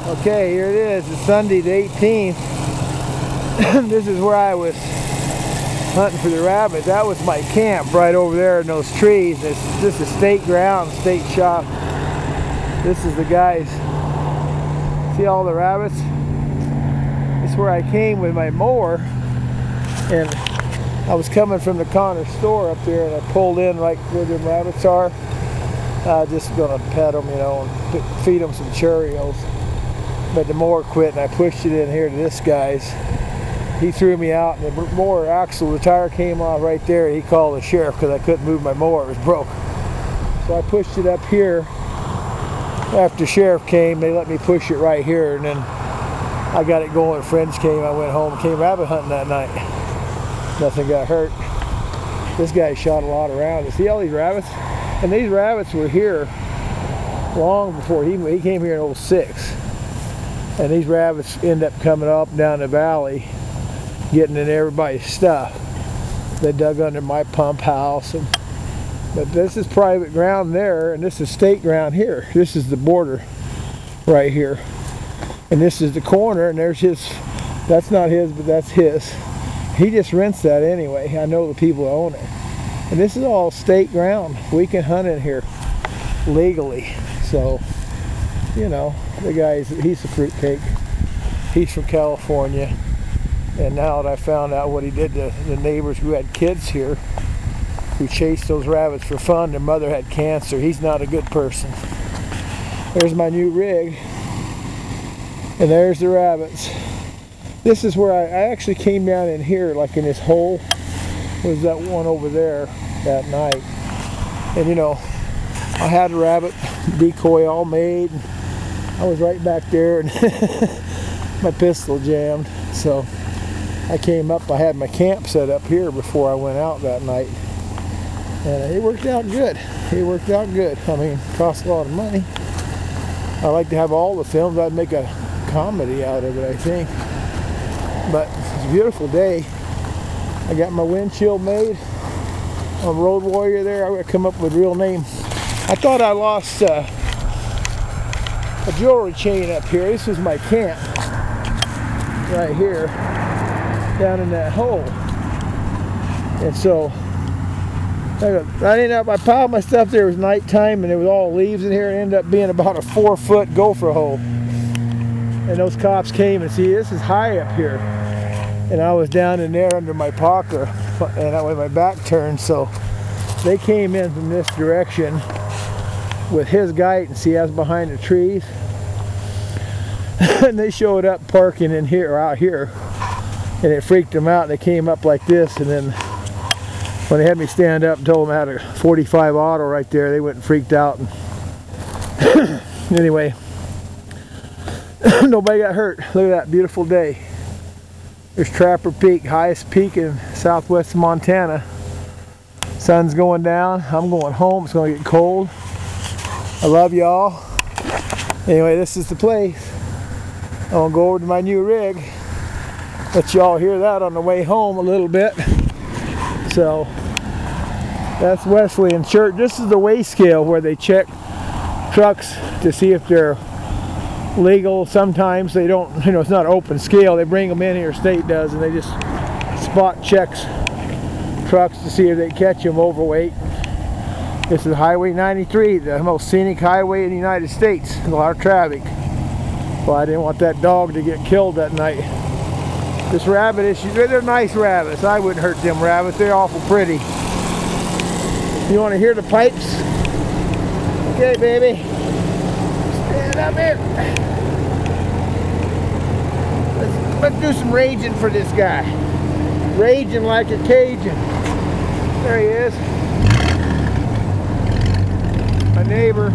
Okay, here it is. It's Sunday the 18th. This is where I was hunting for the rabbit. That was my camp right over there in those trees. This is state ground, state shop. This is the guys. See all the rabbits? This is where I came with my mower, and I was coming from the corner store up there, and I pulled in right where the rabbits are. Just gonna pet them, you know, and feed them some Cheerios. But the mower quit, and I pushed it in here to this guy's. He threw me out, and the mower axle, the tire came off right there. He called the sheriff because I couldn't move my mower; it was broke. So I pushed it up here. After sheriff came, they let me push it right here, and then I got it going. Friends came, I went home, came rabbit hunting that night. Nothing got hurt. This guy shot a lot around. You see all these rabbits? And these rabbits were here long before he came here in '06. And these rabbits end up coming up and down the valley, getting in everybody's stuff. They dug under my pump house. But this is private ground there, and this is state ground here. This is the border right here. And this is the corner, and there's his, that's not his, but that's his. He just rents that anyway. I know the people who own it. And this is all state ground. We can hunt in here legally. So, you know, the guy's, he's a fruitcake. He's from California. And now that I found out what he did to the neighbors who had kids here, who chased those rabbits for fun, their mother had cancer. He's not a good person. There's my new rig. And there's the rabbits. This is where I actually came down in here, like in this hole. Was that one over there that night. And you know, I had a rabbit decoy all made. And I was right back there, and my pistol jammed. So I came up, I had my camp set up here before I went out that night. And it worked out good. It worked out good. I mean, it cost a lot of money. I like to have all the films. I'd make a comedy out of it, I think. But it's a beautiful day. I got my windshield made on Road Warrior there. I would come up with a real name. I thought I lost a jewelry chain up here. This was my camp right here down in that hole. And so I piled my stuff there. It was nighttime, and there was all leaves in here. It ended up being about a 4-foot gopher hole. And those cops came, and see, this is high up here. And I was down in there under my parker, and I with my back turned, so they came in from this direction with his guidance. See, I was behind the trees. And they showed up parking in here, out here. And it freaked them out. They came up like this, and then when they had me stand up and told them I had a 45 auto right there, they went and freaked out. And anyway, nobody got hurt. Look at that beautiful day. There's Trapper Peak, highest peak in southwest Montana. Sun's going down. I'm going home. It's going to get cold. I love y'all. Anyway, this is the place. I'm going to go over to my new rig. Let y'all hear that on the way home a little bit. So that's Wesleyan Church. This is the weigh scale where they check trucks to see if they're legal. Sometimes they don't, you know, it's not an open scale. They bring them in here, state does, and they just spot checks trucks to see if they catch them overweight. This is Highway 93, the most scenic highway in the United States. A lot of traffic. Well, I didn't want that dog to get killed that night. This rabbit issue, they're nice rabbits. I wouldn't hurt them rabbits. They're awful pretty. You want to hear the pipes? Okay, baby. Stand up here. Let's do some raging for this guy. Raging like a Cajun. There he is. My neighbor.